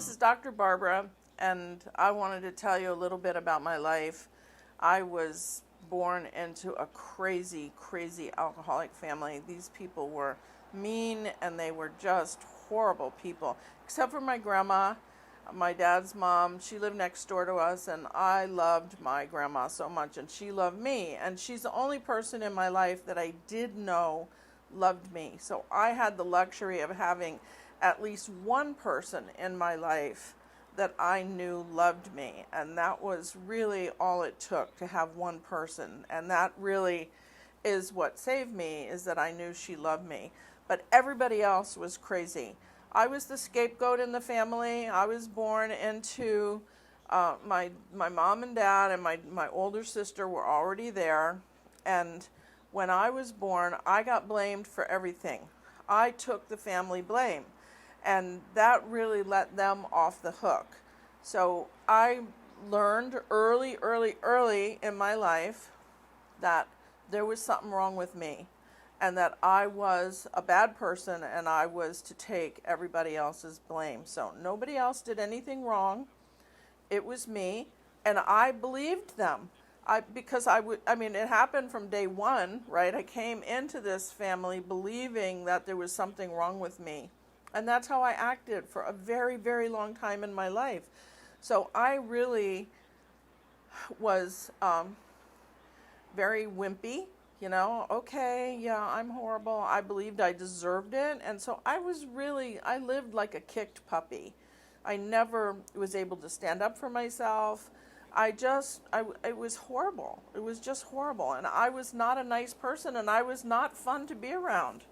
this is Dr. Barbara, and I wanted to tell you a little bit about my life. I was born into a crazy, crazy alcoholic family. These people were mean, and they were just horrible people, except for my grandma, my dad's mom. She lived next door to us, and I loved my grandma so much, and she loved me. And she's the only person in my life that I did know loved me. So I had the luxury of having at least one person in my life that I knew loved me, and that was really all it took, to have one person. And that really is what saved me, is that I knew she loved me. But everybody else was crazy. I was the scapegoat in the family. I was born into my mom and dad and my older sister were already there, and when I was born, I got blamed for everything. I took the family blame, and that really let them off the hook. So I learned early in my life that there was something wrong with me, and that I was a bad person, and I was to take everybody else's blame. So nobody else did anything wrong. It was me, and I believed them. It happened from day one, right? I came into this family believing that there was something wrong with me. And that's how I acted for a very, very long time in my life. So I really was very wimpy, okay, yeah, I'm horrible. I believed I deserved it. And so I lived like a kicked puppy. I never was able to stand up for myself. It was horrible. It was just horrible. And I was not a nice person, and I was not fun to be around.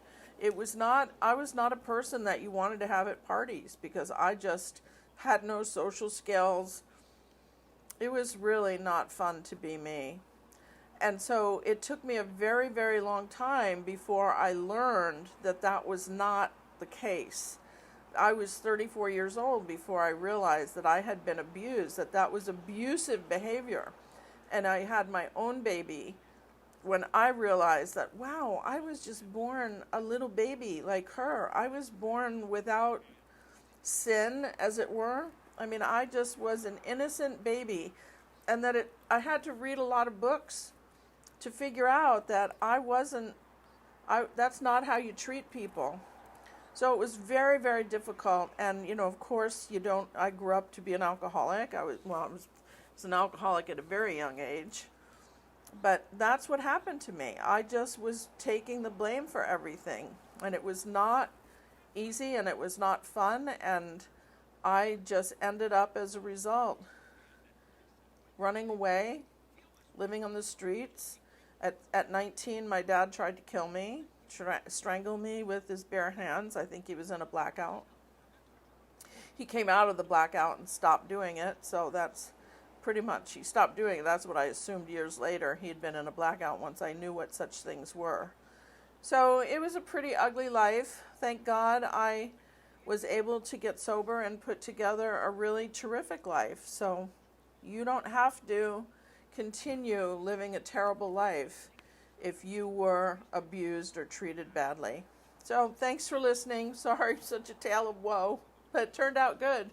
I was not a person that you wanted to have at parties, because I just had no social skills. It was really not fun to be me. And so it took me a very, very long time before I learned that that was not the case. I was 34 years old before I realized that I had been abused, that was abusive behavior. And I had my own baby when I realized that, wow, I was just born a little baby like her. I was born without sin, as it were. I just was an innocent baby, and that I had to read a lot of books to figure out that that's not how you treat people. So it was very, very difficult. And, of course, I grew up to be an alcoholic. I was an alcoholic at a very young age. But that's what happened to me. I just was taking the blame for everything. And it was not easy, and it was not fun. And I just ended up, as a result, running away, living on the streets. At 19, my dad tried to kill me, strangle me with his bare hands. I think he was in a blackout. He came out of the blackout and stopped doing it, so that's pretty much, he stopped doing it. That's what I assumed years later. He had been in a blackout once I knew what such things were. So it was a pretty ugly life. Thank God I was able to get sober and put together a really terrific life. So you don't have to continue living a terrible life if you were abused or treated badly. So thanks for listening. Sorry, such a tale of woe, but it turned out good.